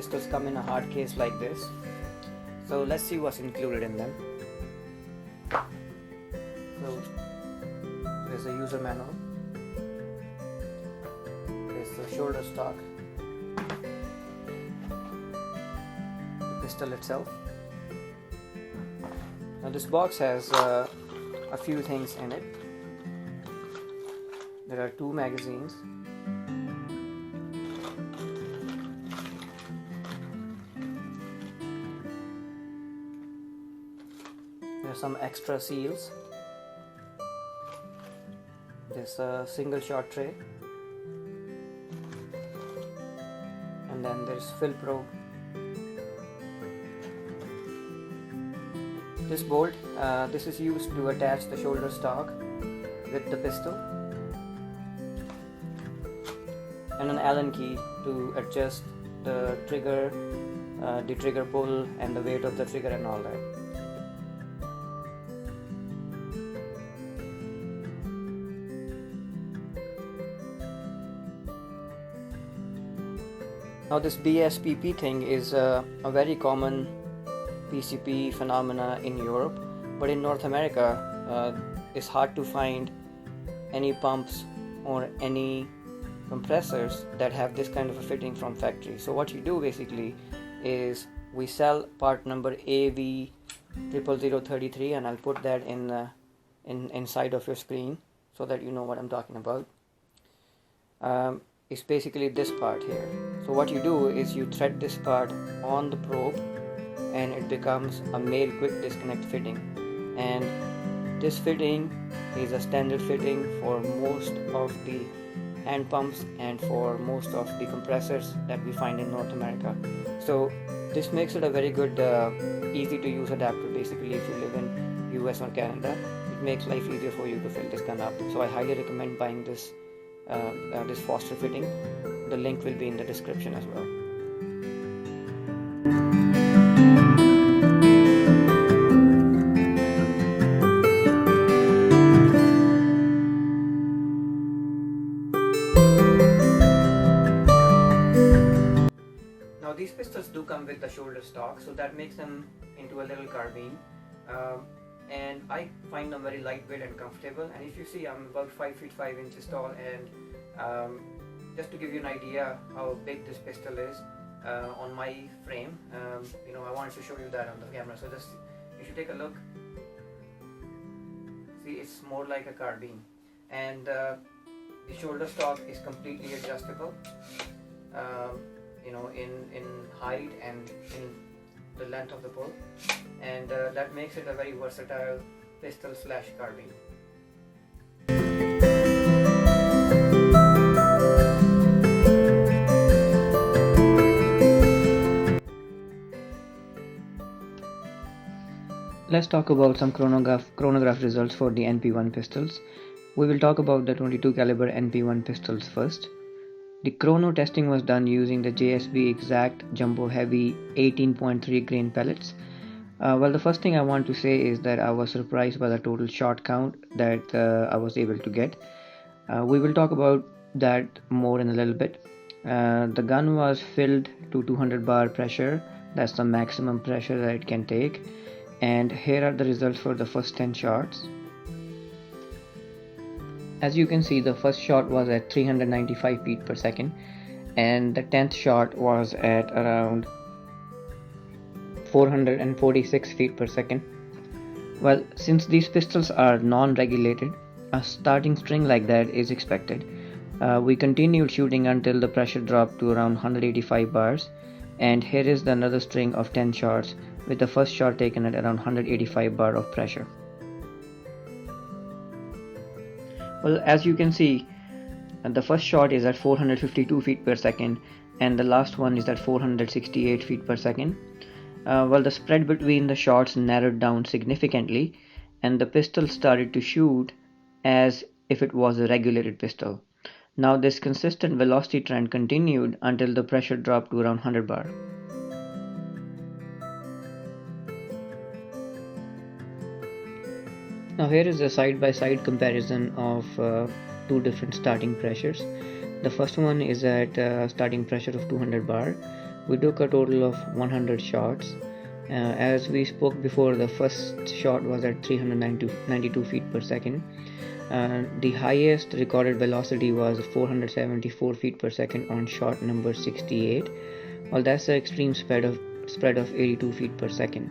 pistols come in a hard case like this. So let's see what's included in them. So there's a user manual, there's the shoulder stock, the pistol itself. Now this box has a few things in it. There are 2 magazines, there are some extra seals, there's a single shot tray, and then there's fill probe. This bolt, this is used to attach the shoulder stock with the pistol, and an Allen key to adjust the trigger pull and the weight of the trigger and all that. Now this BSPP thing is a very common PCP phenomena in Europe, but in North America it's hard to find any pumps or any compressors that have this kind of a fitting from factory. So what you do basically is we sell part number AV00033, and I'll put that inside of your screen so that you know what I'm talking about. It's basically this part here. So what you do is you thread this part on the probe and it becomes a male quick disconnect fitting, and this fitting is a standard fitting for most of the hand pumps and for most of the compressors that we find in North America. So this makes it a very good easy to use adapter. Basically, if you live in US or Canada, it makes life easier for you to fill this gun up. So I highly recommend buying this this Foster fitting. The link will be in the description as well. Now these pistols do come with the shoulder stock, so that makes them into a little carbine, and I find them very lightweight and comfortable. And if you see, I'm about 5 feet 5 inches tall, and just to give you an idea how big this pistol is on my frame, I wanted to show you that on the camera. So just if you take a look, see, it's more like a carbine, and the shoulder stock is completely adjustable, in height and in the length of the pull, and that makes it a very versatile pistol slash carbine. Let's talk about some chronograph results for the NP01 pistols. We will talk about the 22 caliber NP01 pistols first. The chrono testing was done using the JSB Exact Jumbo Heavy 18.3 grain pellets. Well, the first thing I want to say is that I was surprised by the total shot count that I was able to get. We will talk about that more in a little bit. The gun was filled to 200 bar pressure. That's the maximum pressure that it can take. And here are the results for the first 10 shots. As you can see, the first shot was at 395 feet per second, and the 10th shot was at around 446 feet per second. Well, since these pistols are non-regulated, a starting string like that is expected. We continued shooting until the pressure dropped to around 185 bars, and here is another string of 10 shots with the first shot taken at around 185 bar of pressure. Well, as you can see, the first shot is at 452 feet per second and the last one is at 468 feet per second. Well, the spread between the shots narrowed down significantly and the pistol started to shoot as if it was a regulated pistol. Now this consistent velocity trend continued until the pressure dropped to around 100 bar. Now here is a side-by-side comparison of two different starting pressures. The first one is at starting pressure of 200 bar, We took a total of 100 shots. As we spoke before, the first shot was at 392 feet per second. The highest recorded velocity was 474 feet per second on shot number 68. Well, that's the extreme spread of 82 feet per second.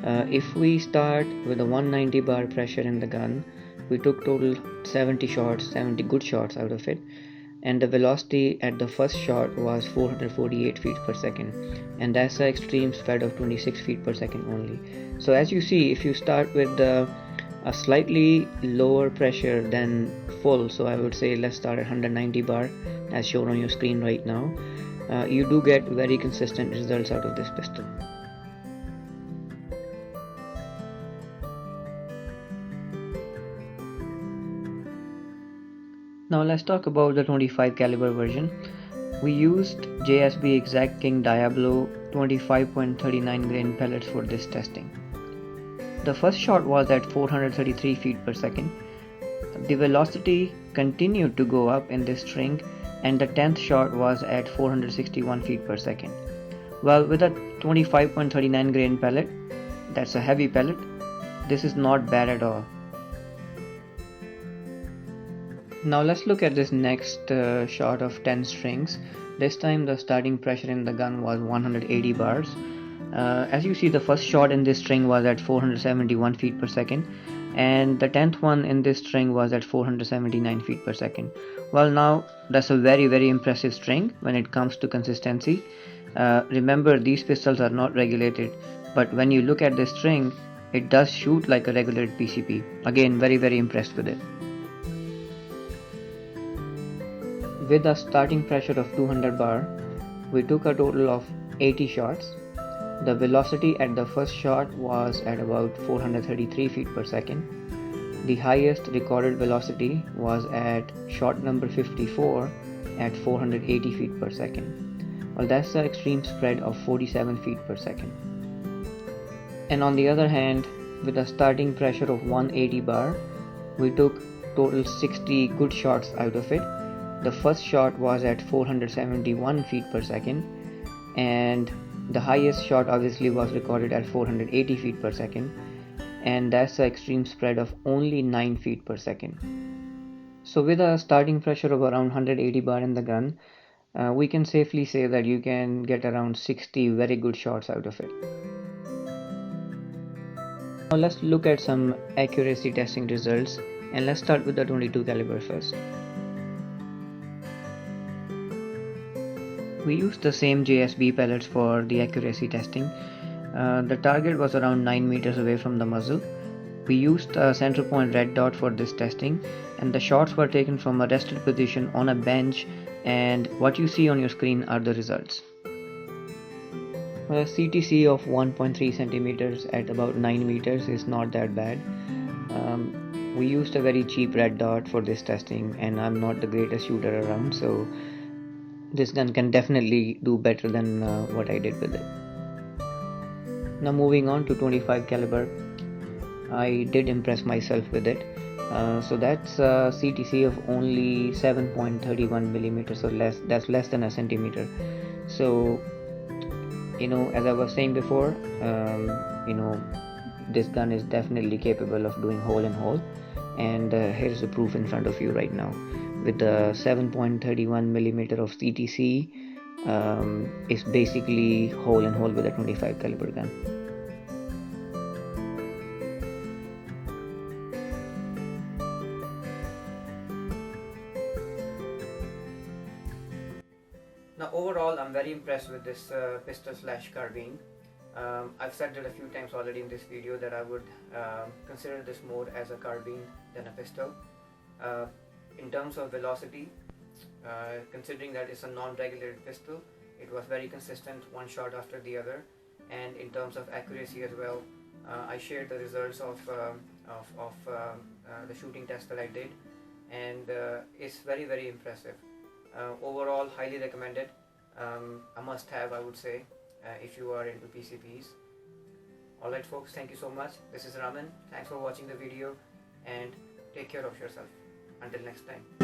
If we start with a 190 bar pressure in the gun, we took total 70 shots, 70 good shots out of it, and the velocity at the first shot was 448 feet per second, and that's the extreme spread of 26 feet per second only. So as you see, if you start with a slightly lower pressure than full, so I would say let's start at 190 bar as shown on your screen right now, you do get very consistent results out of this pistol. Now let's talk about the 25 caliber version. We used JSB Exact King Diablo 25.39 grain pellets for this testing. The first shot was at 433 feet per second. The velocity continued to go up in this string, and the 10th shot was at 461 feet per second. Well, with a 25.39 grain pellet, that's a heavy pellet, this is not bad at all. Now let's look at this next shot of 10 strings. This time the starting pressure in the gun was 180 bars. As you see, the first shot in this string was at 471 feet per second, and the 10th one in this string was at 479 feet per second. Well, now that's a very impressive string when it comes to consistency. Remember, these pistols are not regulated, but when you look at this string, it does shoot like a regulated PCP. Again, very impressed with it. With a starting pressure of 200 bar, we took a total of 80 shots. The velocity at the first shot was at about 433 feet per second. The highest recorded velocity was at shot number 54 at 480 feet per second. Well, that's the extreme spread of 47 feet per second. And on the other hand, with a starting pressure of 180 bar, we took total 60 good shots out of it. The first shot was at 471 feet per second, and the highest shot obviously was recorded at 480 feet per second, and that's the extreme spread of only 9 feet per second. So with a starting pressure of around 180 bar in the gun, we can safely say that you can get around 60 very good shots out of it. Now let's look at some accuracy testing results, and let's start with the 22 caliber first. We used the same JSB pellets for the accuracy testing. The target was around 9 meters away from the muzzle. We used a center point red dot for this testing, and the shots were taken from a rested position on a bench, and what you see on your screen are the results. A CTC of 1.3 centimeters at about 9 meters is not that bad. We used a very cheap red dot for this testing, and I'm not the greatest shooter around, so this gun can definitely do better than what I did with it. Now moving on to 25 caliber, I did impress myself with it. So that's a CTC of only 7.31 millimeters or less. That's less than a centimeter. So, as I was saying before, this gun is definitely capable of doing hole in hole, and here's the proof in front of you right now. With the 7.31 millimeter of CTC, is basically hole in hole with a 25 caliber gun. Now overall, I'm very impressed with this pistol / carbine. I've said it a few times already in this video that I would consider this more as a carbine than a pistol. In terms of velocity, considering that it's a non-regulated pistol, it was very consistent, one shot after the other. And in terms of accuracy as well, I shared the results of the shooting test that I did, and it's very impressive. Overall, highly recommended. A must-have, I would say, if you are into PCPs. Alright folks, thank you so much. This is Raman. Thanks for watching the video, and take care of yourself. Until next time.